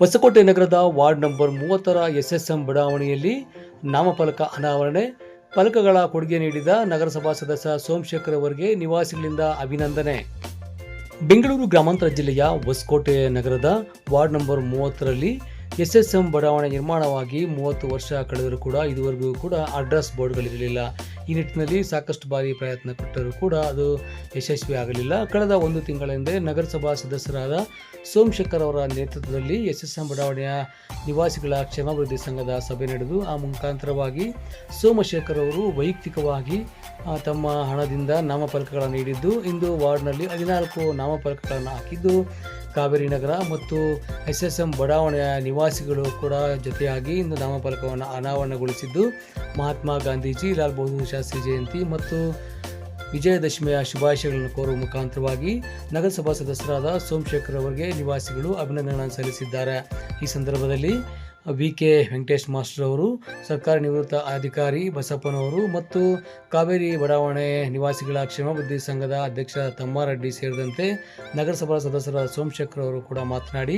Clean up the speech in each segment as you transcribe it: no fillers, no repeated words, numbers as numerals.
ಹೊಸಕೋಟೆ ನಗರದ ward number 30ರ SSM ಬಡಾವಣೆಯಲ್ಲಿ ನಾಮಫಲಕ ಅನಾವರಣೆ. ಫಲಕಗಳ ಕೊಡುಗೆ ನೀಡಿದ ನಗರಸಭಾ ಸದಸ್ಯ ಸೋಮಶೇಖರ್ ಅವರಿಗೆ ನಿವಾಸಿಗಳಿಂದ ಅಭಿನಂದನೆ. ಬೆಂಗಳೂರು ಗ್ರಾಮಾಂತರ ಜಿಲ್ಲೆಯ ಹೊಸಕೋಟೆ ನಗರದ ವಾರ್ಡ್ ನಂಬರ್ 30ರಲ್ಲಿ ಎಸ್ಎಸ್ಎಂ ಬಡಾವಣೆ ನಿರ್ಮಾಣವಾಗಿ 30 ವರ್ಷ ಕಳೆದರೂ ಕೂಡ ಇದುವರೆಗೂ ಕೂಡ ಅಡ್ರೆಸ್ ಬೋರ್ಡ್ಗಳಿರಲಿಲ್ಲ. ಈ ನಿಟ್ಟಿನಲ್ಲಿ ಸಾಕಷ್ಟು ಬಾರಿ ಪ್ರಯತ್ನ ಪಟ್ಟರೂ ಕೂಡ ಅದು ಯಶಸ್ವಿ ಆಗಲಿಲ್ಲ. ಕಳೆದ 1 ತಿಂಗಳ ಹಿಂದೆ ನಗರಸಭಾ ಸದಸ್ಯರಾದ ಸೋಮಶೇಖರ್ ಅವರ ನೇತೃತ್ವದಲ್ಲಿ ಎಸ್ಎಸ್ಎಂ ಬಡಾವಣೆಯ ನಿವಾಸಿಗಳ ಕ್ಷೇಮಾಭಿವೃದ್ಧಿ ಸಂಘದ ಸಭೆ ನಡೆದು ಆ ಮುಖಾಂತರವಾಗಿ ಸೋಮಶೇಖರ್ ಅವರು ವೈಯಕ್ತಿಕವಾಗಿ ತಮ್ಮ ಹಣದಿಂದ ನಾಮಫಲಕಗಳನ್ನು ನೀಡಿದ್ದು, ಇಂದು ವಾರ್ಡ್ನಲ್ಲಿ 14 ನಾಮಫಲಕಗಳನ್ನು ಹಾಕಿದ್ದು, ಕಾವೇರಿ ನಗರ ಮತ್ತು ಎಸ್ಎಸ್ಎಂ ಬಡಾವಣೆಯ ನಿವಾಸಿಗಳು ಕೂಡ ಜೊತೆಯಾಗಿ ಇಂದು ನಾಮಫಲಕವನ್ನು ಅನಾವರಣಗೊಳಿಸಿದ್ದು, ಮಹಾತ್ಮ ಗಾಂಧೀಜಿ, ಲಾಲ್ ಬಹದ್ದೂರ್ ಶಾಸ್ತ್ರಿ ಜಯಂತಿ ಮತ್ತು ವಿಜಯದಶಮಿಯ ಶುಭಾಶಯಗಳನ್ನು ಕೋರುವ ಮುಖಾಂತರವಾಗಿ ನಗರಸಭಾ ಸದಸ್ಯರಾದ ಸೋಮಶೇಖರ್ ಅವರಿಗೆ ನಿವಾಸಿಗಳು ಅಭಿನಂದನೆಗಳನ್ನು ಸಲ್ಲಿಸಿದ್ದಾರೆ. ಈ ಸಂದರ್ಭದಲ್ಲಿ ವಿ.ಕೆ. ವೆಂಕಟೇಶ್ ಮಾಸ್ಟರ್ ಅವರು, ಸರ್ಕಾರಿ ನಿವೃತ್ತ ಅಧಿಕಾರಿ ಬಸಪ್ಪನವರು ಮತ್ತು ಕಾವೇರಿ ಬಡಾವಣೆ ನಿವಾಸಿಗಳ ಕ್ಷೇಮಾಭಿವೃದ್ಧಿ ಸಂಘದ ಅಧ್ಯಕ್ಷ ತಮ್ಮಾರೆಡ್ಡಿ ಸೇರಿದಂತೆ ನಗರಸಭಾ ಸದಸ್ಯರಾದ ಸೋಮಶೇಖರ್ ಅವರು ಕೂಡ ಮಾತನಾಡಿ,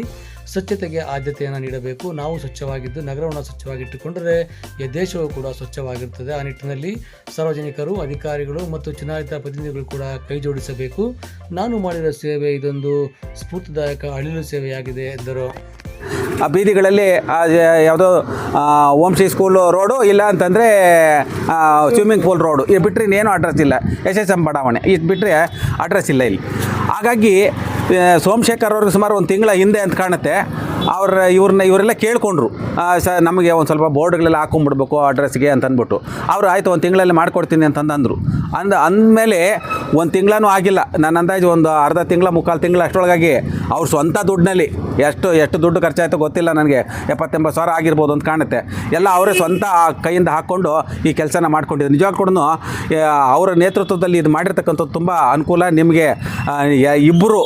ಸ್ವಚ್ಛತೆಗೆ ಆದ್ಯತೆಯನ್ನು ನೀಡಬೇಕು. ನಾವು ಸ್ವಚ್ಛವಾಗಿದ್ದು ನಗರವನ್ನು ಸ್ವಚ್ಛವಾಗಿಟ್ಟುಕೊಂಡರೆ ದೇಶವು ಕೂಡ ಸ್ವಚ್ಛವಾಗಿರುತ್ತದೆ. ಆ ನಿಟ್ಟಿನಲ್ಲಿ ಸಾರ್ವಜನಿಕರು, ಅಧಿಕಾರಿಗಳು ಮತ್ತು ಚುನಾಯಿತ ಪ್ರತಿನಿಧಿಗಳು ಕೂಡ ಕೈ ಜೋಡಿಸಬೇಕು. ನಾನು ಮಾಡಿದ ಸೇವೆ ಇದೊಂದು ಸ್ಫೂರ್ತಿದಾಯಕ ಅಳಿಲು ಸೇವೆಯಾಗಿದೆ ಎಂದರು. ಆ ಬೀದಿಗಳಲ್ಲಿ ಯಾವುದೋ ವಂಶಿ ಸ್ಕೂಲ್ ರೋಡು, ಇಲ್ಲ ಅಂತಂದರೆ ಸ್ವಿಮ್ಮಿಂಗ್ ಪೂಲ್ ರೋಡು, ಇದು ಬಿಟ್ಟರೆ ಇನ್ನೇನು ಅಡ್ರೆಸ್ ಇಲ್ಲ. ಎಸ್ಎಸ್ಎಂ ಬಡಾವಣೆ ಇದು ಬಿಟ್ಟರೆ ಅಡ್ರೆಸ್ ಇಲ್ಲ ಇಲ್ಲಿ. ಹಾಗಾಗಿ ಸೋಮಶೇಖರ್ ಅವ್ರಿಗೆ ಸುಮಾರು 1 ತಿಂಗಳ ಹಿಂದೆ ಅಂತ ಕಾಣುತ್ತೆ, ಇವರೆಲ್ಲ ಕೇಳಿಕೊಂಡ್ರು, ನಮಗೆ ಒಂದು ಸ್ವಲ್ಪ ಬೋರ್ಡ್ಗಳೆಲ್ಲ ಹಾಕೊಂಡ್ಬಿಡ್ಬೇಕು ಅಡ್ರೆಸ್ಗೆ ಅಂತ ಅಂದ್ಬಿಟ್ಟು. ಅವರು ಆಯಿತು 1 ತಿಂಗಳಲ್ಲಿ ಮಾಡಿಕೊಡ್ತೀನಿ ಅಂತಂದರು. ಅಂದಮೇಲೆ 1 ತಿಂಗಳೂ ಆಗಿಲ್ಲ, ನನ್ನ ಅಂದಾಜು ಒಂದು ಅರ್ಧ ತಿಂಗಳ 3/4 ತಿಂಗಳ ಅಷ್ಟರೊಳಗಾಗಿ ಅವ್ರ ಸ್ವಂತ ದುಡ್ಡಿನಲ್ಲಿ ಎಷ್ಟು ದುಡ್ಡು ಖರ್ಚಾಯಿತು ಗೊತ್ತಿಲ್ಲ ನನಗೆ, 70-80 ಸಾವಿರ ಆಗಿರ್ಬೋದು ಅಂತ ಕಾಣುತ್ತೆ. ಎಲ್ಲ ಅವರೇ ಸ್ವಂತ ಕೈಯಿಂದ ಹಾಕ್ಕೊಂಡು ಈ ಕೆಲಸನ ಮಾಡ್ಕೊಂಡಿದ್ದಾರೆ. ನಿಜವಾಗ್ಲೂ ಕೂಡ ಅವರ ನೇತೃತ್ವದಲ್ಲಿ ಇದು ಮಾಡಿರ್ತಕ್ಕಂಥದ್ದು ತುಂಬ ಅನುಕೂಲ. ನಿಮಗೆ ಇಬ್ಬರು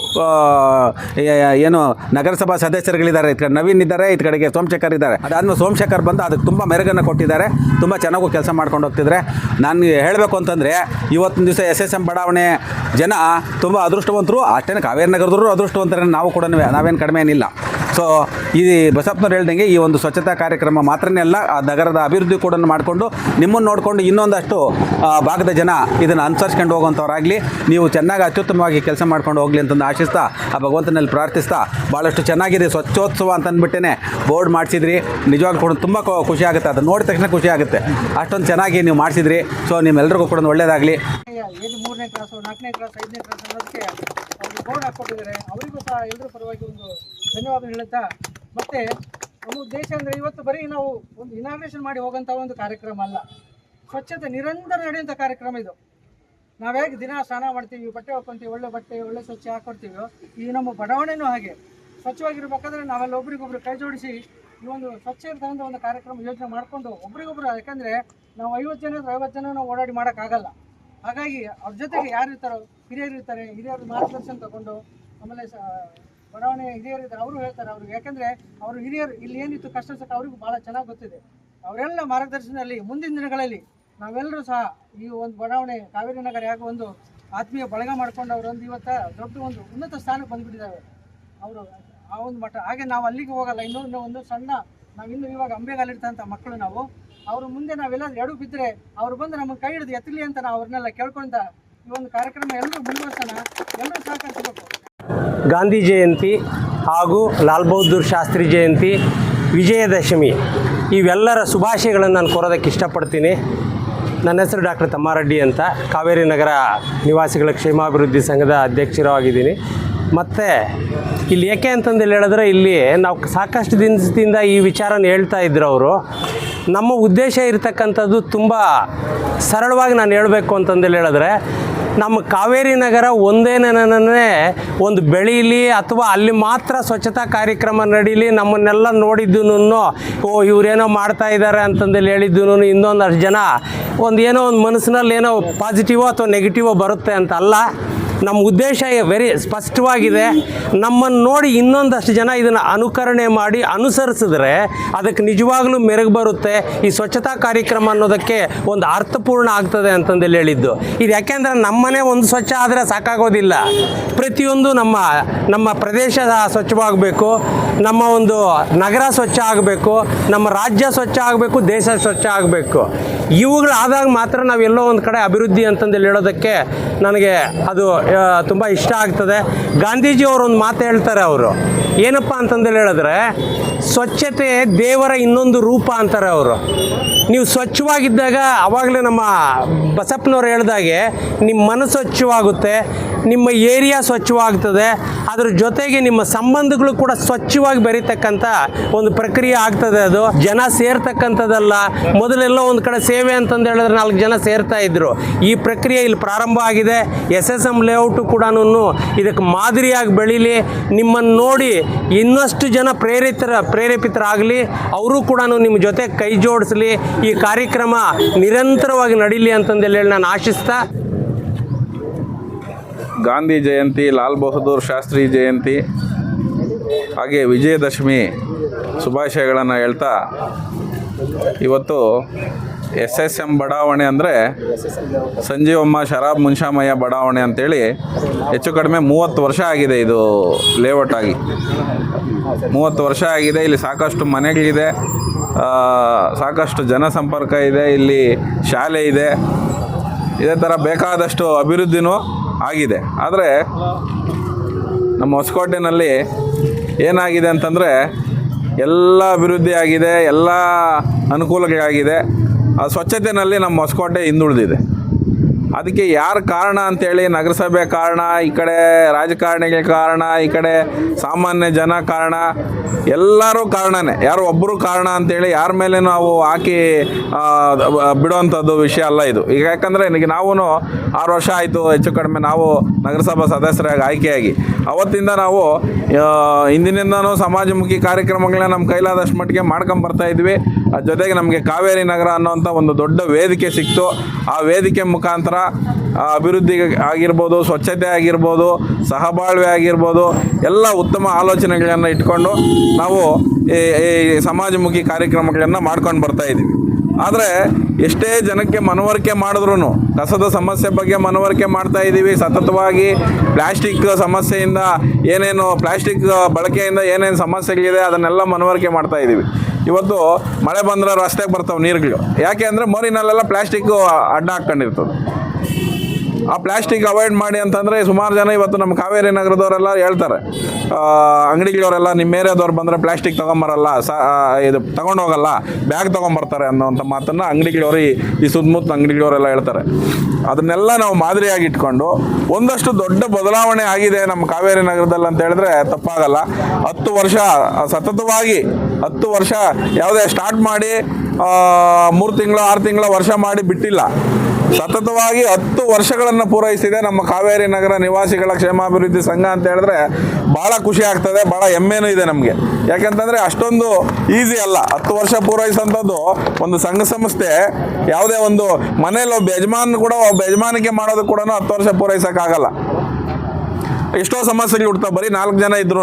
ಏನು ನಗರಸಭಾ ಸದಸ್ಯರುಗಳಿದ್ದಾರೆ, ಈ ಕಡೆ ನವೀನ್ ಇದ್ದಾರೆ, ಈ ಕಡೆಗೆ ಸೋಮಶೇಖರ್ ಇದ್ದಾರೆ. ಅದಾದ್ಮೇಲೆ ಸೋಮಶೇಖರ್ ಬಂದು ಅದಕ್ಕೆ ತುಂಬ ಮೆರುಗನ್ನು ಕೊಟ್ಟಿದ್ದಾರೆ, ತುಂಬ ಚೆನ್ನಾಗೂ ಕೆಲಸ ಮಾಡ್ಕೊಂಡು ಹೋಗ್ತಿದ್ದಾರೆ. ನಾನು ಹೇಳಬೇಕು ಅಂತಂದರೆ ಇವತ್ತಿನ ದಿವಸ ಎಸ್ಎಸ್ಎಂ ಬಡಾವಣೆ ಜನ ತುಂಬ ಅದೃಷ್ಟವಂತರು, ಅಷ್ಟೇ ಕಾವೇರಿ ನಗರದವರು ಅದೃಷ್ಟವಂತರೇ, ನಾವು ಕೂಡ ನಾವೇನು ಕಡಿಮೆ ಏನಿಲ್ಲ. ಸೊ ಈ ಬಸಪ್ಪನವ್ರು ಹೇಳ್ದಂಗೆ ಈ ಒಂದು ಸ್ವಚ್ಛತಾ ಕಾರ್ಯಕ್ರಮ ಮಾತ್ರನೇ ಅಲ್ಲ, ಆ ನಗರದ ಅಭಿವೃದ್ಧಿ ಕೂಡ ಮಾಡಿಕೊಂಡು ನಿಮ್ಮನ್ನು ನೋಡಿಕೊಂಡು ಇನ್ನೊಂದಷ್ಟು ಭಾಗದ ಜನ ಇದನ್ನು ಅನುಸರಿಸ್ಕೊಂಡು ಹೋಗುವಂಥವ್ರಾಗಲಿ, ನೀವು ಚೆನ್ನಾಗಿ ಅತ್ಯುತ್ತಮವಾಗಿ ಕೆಲಸ ಮಾಡ್ಕೊಂಡು ಹೋಗಲಿ ಅಂತಂದು ಆಶಿಸ್ತಾ, ಆ ಭಗವಂತನಲ್ಲಿ ಪ್ರಾರ್ಥಿಸ್ತಾ, ಭಾಳಷ್ಟು ಚೆನ್ನಾಗಿದೆ ಸ್ವಚ್ಛೋತ್ಸವ ಅಂತ ಅಂದ್ಬಿಟ್ಟೇ ಬೋರ್ಡ್ ಮಾಡಿಸಿದ್ರಿ. ನಿಜವಾಗ್ಲೂ ಕೂಡ ತುಂಬ ಖುಷಿ ಆಗುತ್ತೆ, ಅದು ನೋಡಿದ ತಕ್ಷಣ ಖುಷಿ ಆಗುತ್ತೆ, ಅಷ್ಟೊಂದು ಚೆನ್ನಾಗಿ ನೀವು ಮಾಡಿಸಿದ್ರಿ. ಸೊ ನಿಮ್ಮೆಲ್ಲರಿಗೂ ಕೂಡ ಒಳ್ಳೆಯದಾಗಲಿ. 3ನೇ ಕ್ಲಾಸು 4ನೇ ಕ್ಲಾಸ್ 5ನೇ ಕ್ಲಾಸ್ ಅನ್ನೋದಕ್ಕೆ ಅವ್ರಿಗೆ ಬೋರ್ಡ್ ಹಾಕ್ಕೊಟ್ಟಿದ್ದಾರೆ. ಅವರಿಗೂ ಸಹ ಎಲ್ಲರ ಪರವಾಗಿ ಒಂದು ಧನ್ಯವಾದ ಹೇಳುತ್ತಾ, ಮತ್ತು ನಮ್ಮ ಉದ್ದೇಶ ಅಂದರೆ ಇವತ್ತು ಬರೀ ನಾವು ಒಂದು ಇನಾಗ್ರೇಷನ್ ಮಾಡಿ ಹೋಗೋಂಥ ಒಂದು ಕಾರ್ಯಕ್ರಮ ಅಲ್ಲ, ಸ್ವಚ್ಛತೆ ನಿರಂತರ ನಡೆಯುವಂಥ ಕಾರ್ಯಕ್ರಮ ಇದು. ನಾವು ಹೇಗೆ ದಿನ ಸ್ನಾನ ಮಾಡ್ತೀವಿ, ಬಟ್ಟೆ ಹಾಕ್ಕೊತೀವಿ, ಒಳ್ಳೆ ಬಟ್ಟೆ ಒಳ್ಳೆ ಸ್ವಚ್ಛ ಹಾಕ್ಕೊಡ್ತೀವೋ, ಈ ನಮ್ಮ ಬಡಾವಣೆನೂ ಹಾಗೆ ಸ್ವಚ್ಛವಾಗಿರ್ಬೇಕಾದ್ರೆ ನಾವೆಲ್ಲ ಒಬ್ರಿಗೊಬ್ರು ಕೈ ಜೋಡಿಸಿ ಈ ಒಂದು ಸ್ವಚ್ಛ ಇರ್ತಕ್ಕಂಥ ಒಂದು ಕಾರ್ಯಕ್ರಮ ಯೋಚನೆ ಮಾಡಿಕೊಂಡು ಒಬ್ರಿಗೊಬ್ರು, ಯಾಕಂದರೆ ನಾವು 50 ಜನ 50 ಜನ ನಾವು ಓಡಾಡಿ ಮಾಡೋಕ್ಕಾಗಲ್ಲ. ಹಾಗಾಗಿ ಅವ್ರ ಜೊತೆಗೆ ಯಾರು ಇರ್ತಾರೋ, ಹಿರಿಯರು ಇರ್ತಾರೆ, ಹಿರಿಯರು ಮಾರ್ಗದರ್ಶನ ತಗೊಂಡು, ಆಮೇಲೆ ಬಡಾವಣೆ ಹಿರಿಯರು ಇರ್ತಾರೆ, ಅವರು ಹೇಳ್ತಾರೆ ಅವ್ರಿಗೆ, ಯಾಕಂದರೆ ಅವರು ಹಿರಿಯರು ಇಲ್ಲಿ ಏನಿತ್ತು ಕಷ್ಟ ಸುಖ ಅವರಿಗೂ ಭಾಳ ಚೆನ್ನಾಗಿ ಗೊತ್ತಿದೆ. ಅವರೆಲ್ಲ ಮಾರ್ಗದರ್ಶನದಲ್ಲಿ ಮುಂದಿನ ದಿನಗಳಲ್ಲಿ ನಾವೆಲ್ಲರೂ ಸಹ ಈ ಒಂದು ಬಡಾವಣೆ ಕಾವೇರಿ ನಗರ ಯಾಕೆ ಒಂದು ಆತ್ಮೀಯ ಬಳಗ ಮಾಡ್ಕೊಂಡು ಅವರೊಂದು ಇವತ್ತು ದೊಡ್ಡ ಒಂದು ಉನ್ನತ ಸ್ಥಾನಕ್ಕೆ ಬಂದುಬಿಟ್ಟಿದ್ದಾವೆ ಅವರು, ಆ ಒಂದು ಮಟ್ಟ. ಹಾಗೆ ನಾವು ಅಲ್ಲಿಗೆ ಹೋಗಲ್ಲ, ಇನ್ನೊಂದು ಒಂದು ಸಣ್ಣ ನಾವಿನ್ನೂ ಇವಾಗ ಅಂಬೆಗಾಲಿರ್ತಂಥ ಮಕ್ಕಳು ನಾವು, ಅವ್ರ ಮುಂದೆ ನಾವೆಲ್ಲಾದ್ರೂ ಎಡು ಬಿದ್ದರೆ ಅವ್ರು ಬಂದು ನಮಗೆ ಕೈ ಹಿಡಿದು ಎತ್ತಲಿ ಅಂತ ನಾವು ಅವ್ರನ್ನೆಲ್ಲ ಕೇಳ್ಕೊಂತ ಈ ಒಂದು ಕಾರ್ಯಕ್ರಮ ಎಲ್ಲರೂ ಮುಂದುವರ್ಸೋಣ, ಎಲ್ಲರೂ ಸಹಕರಿಸಬೇಕು. ಗಾಂಧಿ ಜಯಂತಿ ಹಾಗೂ ಲಾಲ್ ಬಹದ್ದೂರ್ ಶಾಸ್ತ್ರಿ ಜಯಂತಿ, ವಿಜಯದಶಮಿ ಇವೆಲ್ಲರ ಶುಭಾಶಯಗಳನ್ನು ನಾನು ಕೋರೋದಕ್ಕೆ ಇಷ್ಟಪಡ್ತೀನಿ. ನನ್ನ ಹೆಸರು ಡಾಕ್ಟರ್ ತಮ್ಮಾರೆಡ್ಡಿ ಅಂತ, ಕಾವೇರಿ ನಗರ ನಿವಾಸಿಗಳ ಕ್ಷೇಮಾಭಿವೃದ್ಧಿ ಸಂಘದ ಅಧ್ಯಕ್ಷರೂ ಆಗಿದ್ದೀನಿ. ಮತ್ತು ಇಲ್ಲಿ ಏಕೆ ಅಂತಂದೇಳಿ ಹೇಳಿದ್ರೆ, ಇಲ್ಲಿ ನಾವು ಸಾಕಷ್ಟು ದಿನದಿಂದ ಈ ವಿಚಾರನ ಹೇಳ್ತಾ ಇದ್ರು ಅವರು. ನಮ್ಮ ಉದ್ದೇಶ ಇರತಕ್ಕಂಥದ್ದು ತುಂಬ ಸರಳವಾಗಿ ನಾನು ಹೇಳಬೇಕು ಅಂತಂದೇಳಿ ಹೇಳಿದ್ರೆ, ನಮ್ಮ ಕಾವೇರಿ ನಗರ ಒಂದೇನೇ ಒಂದು ಬೆಳೀಲಿ ಅಥವಾ ಅಲ್ಲಿ ಮಾತ್ರ ಸ್ವಚ್ಛತಾ ಕಾರ್ಯಕ್ರಮ ನಡೀಲಿ, ನಮ್ಮನ್ನೆಲ್ಲ ನೋಡಿದ್ದು ಇವರೇನೋ ಮಾಡ್ತಾ ಇದ್ದಾರೆ ಅಂತಂದೇಳಿ ಹೇಳಿದ್ದು ಇನ್ನೊಂದಷ್ಟು ಜನ ಏನೋ ಒಂದು ಮನಸ್ಸಿನಲ್ಲಿ ಏನೋ ಪಾಸಿಟಿವೋ ಅಥವಾ ನೆಗೆಟಿವೋ ಬರುತ್ತೆ ಅಂತ ಅಲ್ಲ. ನಮ್ಮ ಉದ್ದೇಶ ವೆರಿ ಸ್ಪಷ್ಟವಾಗಿದೆ. ನಮ್ಮನ್ನು ನೋಡಿ ಇನ್ನೊಂದಷ್ಟು ಜನ ಇದನ್ನು ಅನುಕರಣೆ ಮಾಡಿ ಅನುಸರಿಸಿದ್ರೆ ಅದಕ್ಕೆ ನಿಜವಾಗ್ಲೂ ಮೆರುಗು ಬರುತ್ತೆ. ಈ ಸ್ವಚ್ಛತಾ ಕಾರ್ಯಕ್ರಮ ಅನ್ನೋದಕ್ಕೆ ಒಂದು ಅರ್ಥಪೂರ್ಣ ಆಗ್ತದೆ ಅಂತಂದೇಳಿ ಹೇಳಿದ್ದು. ಇದು ಯಾಕೆಂದರೆ ನಮ್ಮನೆ ಒಂದು ಸ್ವಚ್ಛ ಆದರೆ ಸಾಕಾಗೋದಿಲ್ಲ. ಪ್ರತಿಯೊಂದು ನಮ್ಮ ಪ್ರದೇಶ ಸ್ವಚ್ಛವಾಗಬೇಕು, ನಮ್ಮ ಒಂದು ನಗರ ಸ್ವಚ್ಛ ಆಗಬೇಕು, ನಮ್ಮ ರಾಜ್ಯ ಸ್ವಚ್ಛ ಆಗಬೇಕು, ದೇಶ ಸ್ವಚ್ಛ ಆಗಬೇಕು. ಇವುಗಳಾದಾಗ ಮಾತ್ರ ನಾವೆಲ್ಲೋ ಒಂದು ಕಡೆ ಅಭಿವೃದ್ಧಿ ಅಂತಂದೇಳಿ ಹೇಳೋದಕ್ಕೆ ನನಗೆ ಅದು ತುಂಬ ಇಷ್ಟ ಆಗ್ತದೆ. ಗಾಂಧೀಜಿಯವರು ಒಂದು ಮಾತು ಹೇಳ್ತಾರೆ. ಅವರು ಏನಪ್ಪ ಅಂತಂದೇಳಿ ಹೇಳಿದ್ರೆ, ಸ್ವಚ್ಛತೆ ದೇವರ ಇನ್ನೊಂದು ರೂಪ ಅಂತಾರೆ ಅವರು. ನೀವು ಸ್ವಚ್ಛವಾಗಿದ್ದಾಗ ಆವಾಗಲೇ ನಮ್ಮ ಬಸಪ್ಪನವ್ರು ಹೇಳ್ದಾಗೆ ನಿಮ್ಮ ಮನಸ್ಸು ಸ್ವಚ್ಛವಾಗುತ್ತೆ, ನಿಮ್ಮ ಏರಿಯಾ ಸ್ವಚ್ಛವಾಗ್ತದೆ, ಅದ್ರ ಜೊತೆಗೆ ನಿಮ್ಮ ಸಂಬಂಧಗಳು ಕೂಡ ಸ್ವಚ್ಛವಾಗಿ ಬೆರೀತಕ್ಕಂಥ ಒಂದು ಪ್ರಕ್ರಿಯೆ ಆಗ್ತದೆ. ಅದು ಜನ ಸೇರ್ತಕ್ಕಂಥದ್ದಲ್ಲ. ಮೊದಲೆಲ್ಲ ಒಂದು ಕಡೆ ಸೇವೆ ಅಂತಂದು ಹೇಳಿದ್ರೆ 4 ಜನ ಸೇರ್ತಾ ಇದ್ರು. ಈ ಪ್ರಕ್ರಿಯೆ ಇಲ್ಲಿ ಪ್ರಾರಂಭ ಆಗಿದೆ. SSM ಲೇಔಟು ಕೂಡ ಇದಕ್ಕೆ ಮಾದರಿಯಾಗಿ ಬೆಳೀಲಿ. ನಿಮ್ಮನ್ನು ನೋಡಿ ಇನ್ನಷ್ಟು ಜನ ಪ್ರೇರೇಪಿತರಾಗಲಿ. ಅವರು ಕೂಡ ನಿಮ್ಮ ಜೊತೆ ಕೈ ಜೋಡಿಸಲಿ. ಈ ಕಾರ್ಯಕ್ರಮ ನಿರಂತರವಾಗಿ ನಡೀಲಿ ಅಂತಂದೇಳಿ ನಾನು ಆಶಿಸ್ತಾ, ಗಾಂಧಿ ಜಯಂತಿ, ಲಾಲ್ ಬಹದ್ದೂರ್ ಶಾಸ್ತ್ರಿ ಜಯಂತಿ ಹಾಗೆ ವಿಜಯದಶಮಿ ಶುಭಾಶಯಗಳನ್ನು ಹೇಳ್ತಾ, ಇವತ್ತು SSM ಬಡಾವಣೆ ಅಂದರೆ ಸಂಜೀವಮ್ಮ ಶರಾಬ್ ಮುನ್ಷಾಮಯ್ಯ ಬಡಾವಣೆ ಅಂಥೇಳಿ ಹೆಚ್ಚು ಕಡಿಮೆ 30 ವರ್ಷ ಆಗಿದೆ ಇದು ಲೇಔಟ್ ಆಗಿ. 30 ವರ್ಷ ಆಗಿದೆ. ಇಲ್ಲಿ ಸಾಕಷ್ಟು ಮನೆಗಳಿದೆ, ಸಾಕಷ್ಟು ಜನಸಂಪರ್ಕ ಇದೆ, ಇಲ್ಲಿ ಶಾಲೆ ಇದೆ, ಇದೇ ಥರ ಬೇಕಾದಷ್ಟು ಅಭಿವೃದ್ಧಿನೂ ಆಗಿದೆ. ಆದರೆ ನಮ್ಮ ಹೊಸಕೋಟೆನಲ್ಲಿ ಏನಾಗಿದೆ ಅಂತಂದರೆ ಎಲ್ಲ ಅಭಿವೃದ್ಧಿ ಆಗಿದೆ, ಎಲ್ಲ ಅನುಕೂಲಗಳಾಗಿದೆ. ಆ ಸ್ವಚ್ಛತೆಯಲ್ಲಿ ನಮ್ಮ ಹೊಸಕೋಟೆ ಹಿಂದುಳಿದಿದೆ. ಅದಕ್ಕೆ ಯಾರು ಕಾರಣ ಅಂಥೇಳಿ, ನಗರಸಭೆ ಕಾರಣ, ಈ ಕಡೆ ರಾಜಕಾರಣಿಗಳ ಕಾರಣ, ಈ ಕಡೆ ಸಾಮಾನ್ಯ ಜನ ಕಾರಣ, ಎಲ್ಲರೂ ಕಾರಣನೇ. ಯಾರು ಒಬ್ಬರು ಕಾರಣ ಅಂಥೇಳಿ ಯಾರ ಮೇಲೆ ನಾವು ಹಾಕಿ ಬಿಡುವಂಥದ್ದು ವಿಷಯ ಅಲ್ಲ ಇದು. ಈಗ ಯಾಕಂದರೆ ಈಗ ನಾವು 6 ವರ್ಷ ಆಯಿತು ಹೆಚ್ಚು ಕಡಿಮೆ ನಾವು ನಗರಸಭಾ ಸದಸ್ಯರಾಗಿ ಆಯ್ಕೆಯಾಗಿ. ಅವತ್ತಿಂದ ನಾವು ಹಿಂದಿನಿಂದನೂ ಸಮಾಜಮುಖಿ ಕಾರ್ಯಕ್ರಮಗಳನ್ನ ನಮ್ಮ ಕೈಲಾದಷ್ಟು ಮಟ್ಟಿಗೆ ಮಾಡ್ಕೊಂಬರ್ತಾ ಇದ್ವಿ. ಅದ್ರ ಜೊತೆಗೆ ನಮಗೆ ಕಾವೇರಿ ನಗರ ಅನ್ನೋಂಥ ಒಂದು ದೊಡ್ಡ ವೇದಿಕೆ ಸಿಕ್ತು. ಆ ವೇದಿಕೆ ಮುಖಾಂತರ ಅಭಿವೃದ್ಧಿ ಆಗಿರ್ಬೋದು, ಸ್ವಚ್ಛತೆ ಆಗಿರ್ಬೋದು, ಸಹಬಾಳ್ವೆ ಆಗಿರ್ಬೋದು, ಎಲ್ಲ ಉತ್ತಮ ಆಲೋಚನೆಗಳನ್ನು ಇಟ್ಕೊಂಡು ನಾವು ಈ ಸಮಾಜಮುಖಿ ಕಾರ್ಯಕ್ರಮಗಳನ್ನು ಮಾಡ್ಕೊಂಡು ಬರ್ತಾಯಿದ್ದೀವಿ. ಆದರೆ ಎಷ್ಟೇ ಜನಕ್ಕೆ ಮನವರಿಕೆ ಮಾಡಿದ್ರೂ ಕಸದ ಸಮಸ್ಯೆ ಬಗ್ಗೆ ಮನವರಿಕೆ ಮಾಡ್ತಾಯಿದ್ದೀವಿ. ಸತತವಾಗಿ ಪ್ಲ್ಯಾಸ್ಟಿಕ್ ಸಮಸ್ಯೆಯಿಂದ ಏನೇನು ಪ್ಲ್ಯಾಸ್ಟಿಕ್ ಬಳಕೆಯಿಂದ ಏನೇನು ಸಮಸ್ಯೆಗಳಿದೆ ಅದನ್ನೆಲ್ಲ ಮನವರಿಕೆ ಮಾಡ್ತಾಯಿದ್ದೀವಿ. ಇವತ್ತು ಮಳೆ ಬಂದರೆ ರಸ್ತೆಗೆ ಬರ್ತಾವೆ ನೀರುಗಳು. ಯಾಕೆ ಅಂದರೆ ಮೋರಿನಲ್ಲೆಲ್ಲ ಪ್ಲ್ಯಾಸ್ಟಿಕ್ಕು ಅಡ್ಡ ಹಾಕ್ಕೊಂಡಿರ್ತದೆ. ಆ ಪ್ಲ್ಯಾಸ್ಟಿಕ್ ಅವಾಯ್ಡ್ ಮಾಡಿ ಅಂತಂದರೆ ಸುಮಾರು ಜನ ಇವತ್ತು ನಮ್ಮ ಕಾವೇರಿ ನಗರದವರೆಲ್ಲ ಹೇಳ್ತಾರೆ, ಅಂಗಡಿಗಳವರೆಲ್ಲ ನಿಮ್ಮ ಏರಿಯಾದವ್ರು ಬಂದರೆ ಪ್ಲ್ಯಾಸ್ಟಿಕ್ ತೊಗೊಂಬರಲ್ಲ, ಇದು ತೊಗೊಂಡೋಗಲ್ಲ, ಬ್ಯಾಗ್ ತೊಗೊಂಬರ್ತಾರೆ ಅನ್ನೋವಂಥ ಮಾತನ್ನು ಅಂಗಡಿಗಳವರು ಈ ಸುತ್ತಮುತ್ತ ಅಂಗಡಿಗಳವರೆಲ್ಲ ಹೇಳ್ತಾರೆ. ಅದನ್ನೆಲ್ಲ ನಾವು ಮಾದರಿಯಾಗಿ ಇಟ್ಕೊಂಡು ಒಂದಷ್ಟು ದೊಡ್ಡ ಬದಲಾವಣೆ ಆಗಿದೆ ನಮ್ಮ ಕಾವೇರಿ ನಗರದಲ್ಲಿ ಅಂತ ಹೇಳಿದ್ರೆ ತಪ್ಪಾಗಲ್ಲ. 10 ವರ್ಷ ಸತತವಾಗಿ 10 ವರ್ಷ ಯಾವುದೇ ಸ್ಟಾರ್ಟ್ ಮಾಡಿ 3 ತಿಂಗಳು 6 ತಿಂಗಳ ವರ್ಷ ಮಾಡಿ ಬಿಟ್ಟಿಲ್ಲ. ಸತತವಾಗಿ 10 ವರ್ಷಗಳನ್ನು ಪೂರೈಸಿದೆ ನಮ್ಮ ಕಾವೇರಿ ನಗರ ನಿವಾಸಿಗಳ ಕ್ಷೇಮಾಭಿವೃದ್ಧಿ ಸಂಘ ಅಂತ ಹೇಳಿದ್ರೆ ಭಾಳ ಖುಷಿ ಆಗ್ತದೆ, ಭಾಳ ಹೆಮ್ಮೆನೂ ಇದೆ ನಮಗೆ. ಯಾಕೆಂತಂದರೆ ಅಷ್ಟೊಂದು ಈಸಿ ಅಲ್ಲ 10 ವರ್ಷ ಪೂರೈಸೋಂಥದ್ದು. ಒಂದು ಸಂಘ ಸಂಸ್ಥೆ ಯಾವುದೇ ಒಂದು ಮನೇಲಿ ಒಬ್ಬ ಯಜಮಾನಿಕೆ ಮಾಡೋದು ಕೂಡ 10 ವರ್ಷ ಪೂರೈಸೋಕ್ಕಾಗಲ್ಲ. ಎಷ್ಟೋ ಸಮಸ್ಯೆಗಳು ಹುಡ್ತಾವೆ ಬರೀ 4 ಜನ ಇದ್ರೂ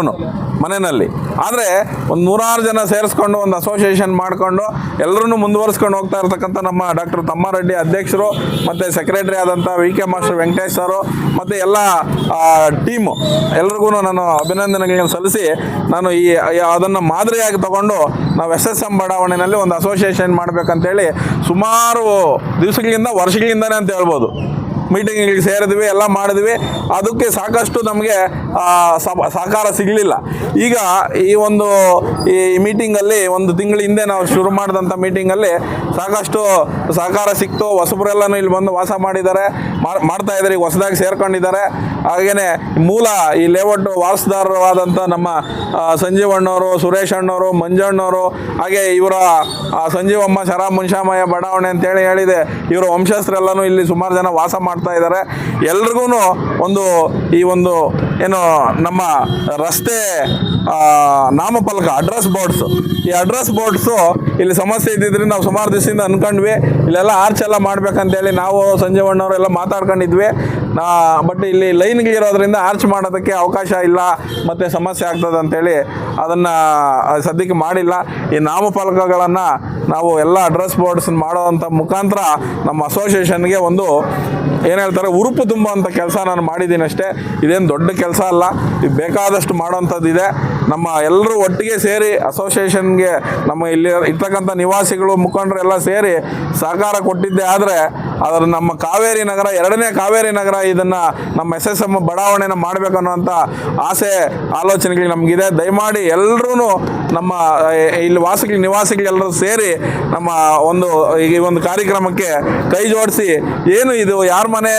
ಮನೆಯಲ್ಲಿ. ಆದರೆ ಒಂದು 100 ಜನ ಸೇರಿಸ್ಕೊಂಡು ಒಂದು ಅಸೋಸಿಯೇಷನ್ ಮಾಡಿಕೊಂಡು ಎಲ್ಲರೂ ಮುಂದುವರಿಸ್ಕೊಂಡು ಹೋಗ್ತಾ ಇರ್ತಕ್ಕಂಥ ನಮ್ಮ ಡಾಕ್ಟರ್ ತಮ್ಮಾರೆಡ್ಡಿ ಅಧ್ಯಕ್ಷರು ಮತ್ತು ಸೆಕ್ರೆಟರಿ ಆದಂಥ VK ಮಾಸ್ಟರ್ ವೆಂಕಟೇಶ್ ಸರು ಮತ್ತು ಎಲ್ಲ ಟೀಮು ಎಲ್ರಿಗೂ ನಾನು ಅಭಿನಂದನೆಗಳನ್ನು ಸಲ್ಲಿಸಿ, ನಾನು ಅದನ್ನು ಮಾದರಿಯಾಗಿ ತಗೊಂಡು ನಾವು SSM ಬಡಾವಣೆಯಲ್ಲಿ ಒಂದು ಅಸೋಸಿಯೇಷನ್ ಮಾಡಬೇಕಂತೇಳಿ ಸುಮಾರು ದಿವಸಗಳಿಂದ ವರ್ಷಗಳಿಂದನೇ ಅಂತ ಹೇಳ್ಬೋದು ಮೀಟಿಂಗಿಗೆ ಸೇರಿದ್ವಿ, ಎಲ್ಲ ಮಾಡಿದ್ವಿ. ಅದಕ್ಕೆ ಸಾಕಷ್ಟು ನಮಗೆ ಸಹಕಾರ ಸಿಗಲಿಲ್ಲ. ಈಗ ಈ ಮೀಟಿಂಗಲ್ಲಿ 1 ತಿಂಗಳ ಹಿಂದೆ ನಾವು ಶುರು ಮಾಡಿದಂಥ ಮೀಟಿಂಗಲ್ಲಿ ಸಾಕಷ್ಟು ಸಹಕಾರ ಸಿಕ್ತು. ಹೊಸಬರೆಲ್ಲನೂ ಇಲ್ಲಿ ಬಂದು ವಾಸ ಮಾಡಿದ್ದಾರೆ, ಮಾಡ್ತಾಯಿದ್ದಾರೆ, ಈಗ ಹೊಸದಾಗಿ ಸೇರ್ಕೊಂಡಿದ್ದಾರೆ. ಹಾಗೆಯೇ ಮೂಲ ಈ ಲೇಔಟ್ ವಾರಸುದಾರರಾದಂಥ ನಮ್ಮ ಸಂಜೀವಣ್ಣವರು, ಸುರೇಶ್ ಅಣ್ಣವರು, ಮಂಜಣ್ಣವರು, ಹಾಗೆ ಇವರ ಸಂಜೀವಮ್ಮ ಶರಾಬ್ ಮುನ್ಷಾಮಯ್ಯ ಬಡಾವಣೆ ಅಂತೇಳಿ ಹೇಳಿದೆ, ಇವರ ವಂಶಸ್ಥರೆಲ್ಲನೂ ಇಲ್ಲಿ ಸುಮಾರು ಜನ ವಾಸ ಮಾಡ್ತಾ ಇದ್ದಾರೆ. ಎಲ್ರಿಗೂ ಒಂದು ಏನು ನಮ್ಮ ರಸ್ತೆ ನಾಮಫಲಕ ಅಡ್ರೆಸ್ ಬೋರ್ಡ್ಸು, ಈ ಅಡ್ರೆಸ್ ಬೋರ್ಡ್ಸು ಇಲ್ಲಿ ಸಮಸ್ಯೆ ಇದ್ದಿದ್ರೆ ನಾವು ಸುಮಾರು ದಿವಸದಿಂದ ಅಂದ್ಕೊಂಡ್ವಿ ಇಲ್ಲೆಲ್ಲ ಆರ್ಚ್ ಎಲ್ಲ ಮಾಡ್ಬೇಕಂತೇಳಿ ನಾವು ಸಂಜೀವಣ್ಣವರೆಲ್ಲ ಮಾತಾಡ್ಕೊಂಡಿದ್ವಿ. ಬಟ್ ಇಲ್ಲಿ ಲೈನ್ಗಳಿರೋದ್ರಿಂದ ಆರ್ಚ್ ಮಾಡೋದಕ್ಕೆ ಅವಕಾಶ ಇಲ್ಲ ಮತ್ತು ಸಮಸ್ಯೆ ಆಗ್ತದೆ ಅಂತೇಳಿ ಅದನ್ನು ಸದ್ಯಕ್ಕೆ ಮಾಡಿಲ್ಲ. ಈ ನಾಮಫಲಕಗಳನ್ನು ನಾವು ಎಲ್ಲ ಅಡ್ರೆಸ್ ಬೋರ್ಡ್ಸ್ ಮಾಡೋವಂಥ ಮುಖಾಂತರ ನಮ್ಮ ಅಸೋಸಿಯೇಷನ್ಗೆ ಒಂದು ಏನು ಹೇಳ್ತಾರೆ ಉರುಪು ತುಂಬುವಂಥ ಕೆಲಸ ನಾನು ಮಾಡಿದ್ದೀನಿ ಅಷ್ಟೇ. ಇದೇನು ದೊಡ್ಡ ಕೆಲಸ ಅಲ್ಲ, ಇದು ಬೇಕಾದಷ್ಟು ಮಾಡೋವಂಥದ್ದಿದೆ. ನಮ್ಮ ಎಲ್ಲರೂ ಒಟ್ಟಿಗೆ ಸೇರಿ ಅಸೋಸಿಯೇಷನ್ಗೆ ನಮ್ಮ ಇಲ್ಲಿ ಇರ್ತಕ್ಕಂಥ ನಿವಾಸಿಗಳು ಮುಖಂಡರೆಲ್ಲ ಸೇರಿ ಸಹಕಾರ ಕೊಟ್ಟಿದ್ದೆ ಆದರೆ ಅದರ ನಮ್ಮ ಕಾವೇರಿ ನಗರ, ಎರಡನೇ ಕಾವೇರಿ ನಗರ ಇದನ್ನು ನಮ್ಮ SSM ಬಡಾವಣೆನ ಮಾಡಬೇಕನ್ನುವಂಥ ಆಸೆ ಆಲೋಚನೆಗಳು ನಮಗಿದೆ. ದಯಮಾಡಿ ಎಲ್ಲರೂ ನಮ್ಮ ಇಲ್ಲಿ ನಿವಾಸಿಗಳೆಲ್ಲರೂ ಸೇರಿ ನಮ್ಮ ಈ ಒಂದು ಕಾರ್ಯಕ್ರಮಕ್ಕೆ ಕೈ ಜೋಡಿಸಿ, ಏನು ಇದು ಯಾರ ಮನೆ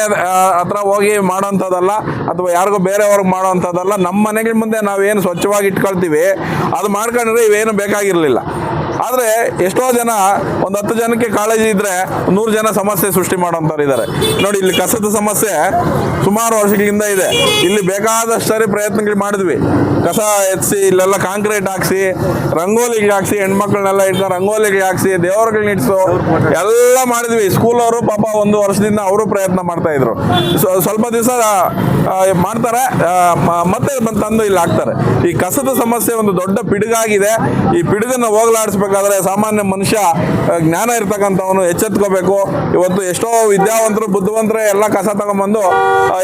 ಹತ್ರ ಹೋಗಿ ಮಾಡೋವಂಥದ್ದಲ್ಲ ಅಥವಾ ಯಾರಿಗೋ ಬೇರೆಯವ್ರಿಗೆ ಮಾಡೋವಂಥದ್ದಲ್ಲ. ನಮ್ಮ ಮನೆಗಳ ಮುಂದೆ ನಾವೇನು ಸ್ವಚ್ಛವಾಗಿ ಇಟ್ಕೊಳ್ತೀವಿ ಅದು ಮಾಡ್ಕೊಂಡ್ರೆ ಇವೇನು ಬೇಕಾಗಿರಲಿಲ್ಲ. ಆದರೆ ಎಷ್ಟೋ ಜನ ಒಂದು 10 ಜನಕ್ಕೆ ಕಾಳಜಿ ಇದ್ದರೆ 100 ಜನ ಸಮಸ್ಯೆ ಸೃಷ್ಟಿ ಮಾಡೋಂಥವ್ರು ಇದ್ದಾರೆ. ನೋಡಿ, ಇಲ್ಲಿ ಕಸದ ಸಮಸ್ಯೆ ಸುಮಾರು ವರ್ಷಗಳಿಂದ ಇದೆ. ಇಲ್ಲಿ ಬೇಕಾದಷ್ಟು ಸರಿ ಪ್ರಯತ್ನಗಳು ಮಾಡಿದ್ವಿ. ಕಸ ಎತ್ತಿಸಿ ಇಲ್ಲೆಲ್ಲ ಕಾಂಕ್ರೀಟ್ ಹಾಕ್ಸಿ, ರಂಗೋಲಿಗೆ ಹಾಕ್ಸಿ, ಹೆಣ್ಮಕ್ಳನ್ನೆಲ್ಲ ಇಟ್ಕೊಂಡು ರಂಗೋಲಿಗೆ ಹಾಕ್ಸಿ, ದೇವರುಗಳನ್ನ ಇಡ್ಸು ಎಲ್ಲ ಮಾಡಿದ್ವಿ. ಸ್ಕೂಲವರು ಪಾಪ 1 ವರ್ಷದಿಂದ ಅವರು ಪ್ರಯತ್ನ ಮಾಡ್ತಾಯಿದ್ರು. ಸ್ವಲ್ಪ ದಿವಸ ಮಾಡ್ತಾರೆ, ಮತ್ತೆ ತಂದು ಇಲ್ಲಿ ಹಾಕ್ತಾರೆ. ಈ ಕಸದ ಸಮಸ್ಯೆ ಒಂದು ದೊಡ್ಡ ಪಿಡುಗಾಗಿದೆ. ಈ ಪಿಡುಗನ್ನು ಹೋಗಲಾಡಿಸ್ಬೇಕಾದ್ರೆ ಸಾಮಾನ್ಯ ಮನುಷ್ಯ ಜ್ಞಾನ ಇರ್ತಕ್ಕಂಥವನು ಎಚ್ಚೆತ್ಕೋಬೇಕು. ಇವತ್ತು ಎಷ್ಟೋ ವಿದ್ಯಾವಂತರು ಬುದ್ಧಿವಂತರೇ ಎಲ್ಲ ಕಸ ತಗೊಂಬಂದು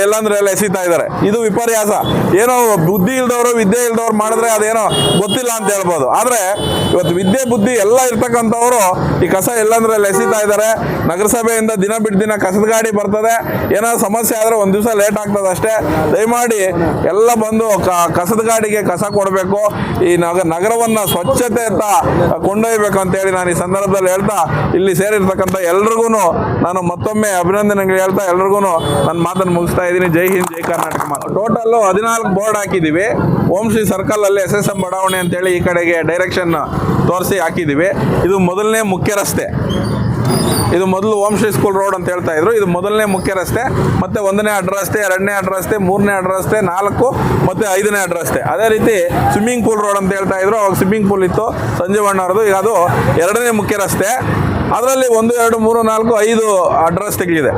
ಎಲ್ಲಂದ್ರೆ ಎಲ್ಲ ಎಸಿತಾ ಇದ್ದಾರೆ. ಇದು ವಿಪರ್ಯಾಸ. ಏನೋ ಬುದ್ಧಿ ಇಲ್ದವರು ವಿದ್ಯೆ ಇಲ್ದವ್ರು ಮಾಡಿದ್ರೆ ಅದೇನೋ ಗೊತ್ತಿಲ್ಲ ಅಂತ ಹೇಳ್ಬೋದು. ಆದರೆ ಇವತ್ತು ವಿದ್ಯೆ ಬುದ್ಧಿ ಎಲ್ಲ ಇರ್ತಕ್ಕಂಥವರು ಈ ಕಸ ಎಲ್ಲಂದ್ರೆ ಎಲ್ಲ ಎಸಿತಾ ಇದ್ದಾರೆ. ನಗರಸಭೆಯಿಂದ ದಿನ ಬಿಟ್ಟು ದಿನ ಕಸದ ಗಾಡಿ ಬರ್ತದೆ. ಏನಾದ್ರು ಸಮಸ್ಯೆ ಆದರೆ ಒಂದು ದಿವಸ ಲೇಟ್ ಆಗ್ತದೆ ಅಷ್ಟೇ. ದಯಮಾಡಿ ಎಲ್ಲ ಬಂದು ಕಸದ ಗಾಡಿಗೆ ಕಸ ಕೊಡಬೇಕು. ಈ ನಗರವನ್ನು ಸ್ವಚ್ಛತೆ ಅಂತ ಕೊಂಡೊಯ್ಯಬೇಕು ಅಂತೇಳಿ ನಾನು ಈ ಸಂದರ್ಭದಲ್ಲಿ ಹೇಳ್ತಾ, ಇಲ್ಲಿ ಸೇರಿರ್ತಕ್ಕಂಥ ಎಲ್ರಿಗೂ ನಾನು ಮತ್ತೊಮ್ಮೆ ಅಭಿನಂದನೆಗಳು ಹೇಳ್ತಾ ಎಲ್ರಿಗೂ ನನ್ನ ಮಾತನ್ನು ಮುಗಿಸ್ತಾ ಇದ್ದೀನಿ. ಜೈ ಹಿಂದ್, ಜೈ ಕರ್ನಾಟಕ. ಟೋಟಲ್ಲು 14 ಬೋರ್ಡ್ ಹಾಕಿದ್ದೀವಿ. ಓಂಶ್ರೀ ಸರ್ಕಲಲ್ಲಿ SSM ಬಡಾವಣೆ ಅಂತೇಳಿ ಈ ಕಡೆಗೆ ಡೈರೆಕ್ಷನ್ ತೋರಿಸಿ ಹಾಕಿದ್ದೀವಿ. ಇದು ಮೊದಲನೇ ಮುಖ್ಯ ರಸ್ತೆ. ಇದು ಮೊದಲು ಓಂಶ್ರೀ ಸ್ಕೂಲ್ ರೋಡ್ ಅಂತ ಹೇಳ್ತಾ ಇದ್ರು. ಇದು ಮೊದಲನೇ ಮುಖ್ಯ ರಸ್ತೆ, ಮತ್ತು 1ನೇ ಅಡ್ಡ ರಸ್ತೆ, 2ನೇ ಅಡ್ಡ ರಸ್ತೆ, 3ನೇ ಅಡ್ಡ ರಸ್ತೆ, 4 ಮತ್ತು 5ನೇ ಅಡ್ಡ ರಸ್ತೆ. ಅದೇ ರೀತಿ ಸ್ವಿಮ್ಮಿಂಗ್ ಪೂಲ್ ರೋಡ್ ಅಂತ ಹೇಳ್ತಾ ಇದ್ರು. ಅವಾಗ ಸ್ವಿಮ್ಮಿಂಗ್ ಪೂಲ್ ಇತ್ತು ಸಂಜೀವಣ್ಣವ್ರದ್ದು. ಈಗ ಅದು 2ನೇ ಮುಖ್ಯ ರಸ್ತೆ. ಅದರಲ್ಲಿ 1, 2, 3, 4, 5 ಅಡ್ರೆಸ್ಗಳಿದೆ.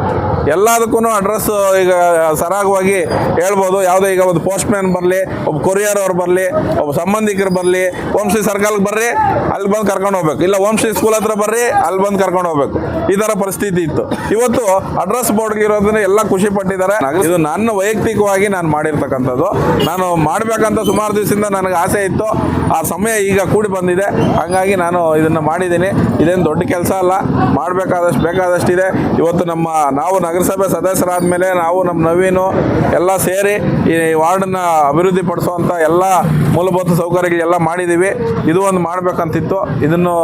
ಎಲ್ಲದಕ್ಕೂ ಅಡ್ರೆಸ್ ಈಗ ಸರಾಗವಾಗಿ ಹೇಳ್ಬೋದು. ಯಾವುದೇ ಈಗ ಒಂದು ಪೋಸ್ಟ್ ಮ್ಯಾನ್ ಬರಲಿ, ಒಬ್ಬ ಕೊರಿಯರ್ ಅವ್ರು ಬರಲಿ, ಒಬ್ಬ ಸಂಬಂಧಿಕರು ಬರಲಿ, ಓಂಶ್ರೀ ಸರ್ಕಲ್ಗೆ ಬರ್ರಿ, ಅಲ್ಲಿ ಬಂದು ಕರ್ಕೊಂಡು ಹೋಗ್ಬೇಕು. ಇಲ್ಲ ಓಂಶ್ರೀ ಸ್ಕೂಲ್ ಹತ್ರ ಬರ್ರಿ, ಅಲ್ಲಿ ಬಂದು ಕರ್ಕೊಂಡು ಹೋಗ್ಬೇಕು. ಈ ಥರ ಪರಿಸ್ಥಿತಿ ಇತ್ತು. ಇವತ್ತು ಅಡ್ರೆಸ್ ಬೋರ್ಡ್ಗೆ ಇರೋದನ್ನ ಎಲ್ಲ ಖುಷಿ ಪಟ್ಟಿದ್ದಾರೆ. ಇದು ನನ್ನ ವೈಯಕ್ತಿಕವಾಗಿ ನಾನು ಮಾಡಿರ್ತಕ್ಕಂಥದ್ದು. ನಾನು ಮಾಡಬೇಕಂತ ಸುಮಾರು ದಿವಸದಿಂದ ನನಗೆ ಆಸೆ ಇತ್ತು. ಆ ಸಮಯ ಈಗ ಕೂಡಿ ಬಂದಿದೆ. ಹಾಗಾಗಿ ನಾನು ಇದನ್ನು ಮಾಡಿದ್ದೀನಿ. ಇದೇನು ದೊಡ್ಡ ಕೆಲಸ ಅಲ್ಲ, ಮಾಡಬೇಕಾದಷ್ಟು ಬೇಕಾದಷ್ಟಿದೆ. ಇವತ್ತು ನಾವು ನಗರಸಭೆ ಸದಸ್ಯರಾದ ಮೇಲೆ ನಾವು ನಮ್ಮ ನವೀನು ಎಲ್ಲ ಸೇರಿ ಈ ವಾರ್ಡನ್ನು ಅಭಿವೃದ್ಧಿ ಪಡಿಸುವಂಥ ಎಲ್ಲ ಮೂಲಭೂತ ಸೌಕರ್ಯಗಳೆಲ್ಲ ಮಾಡಿದ್ದೀವಿ. ಇದು ಒಂದು ಮಾಡಬೇಕಂತಿತ್ತು, ಇದನ್ನು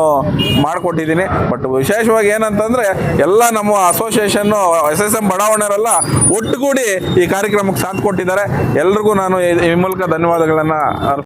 ಮಾಡಿಕೊಟ್ಟಿದ್ದೀನಿ. ಬಟ್ ವಿಶೇಷವಾಗಿ ಏನಂತಂದರೆ ಎಲ್ಲ ನಮ್ಮ ಅಸೋಸಿಯೇಷನ್ನು SSM ಬಡಾವಣೆಯವರೆಲ್ಲ ಒಟ್ಟುಗೂಡಿ ಈ ಕಾರ್ಯಕ್ರಮಕ್ಕೆ ಸಾಥ್ ಕೊಟ್ಟಿದ್ದಾರೆ. ಎಲ್ರಿಗೂ ನಾನು ಈ ಮೂಲಕ ಧನ್ಯವಾದಗಳನ್ನು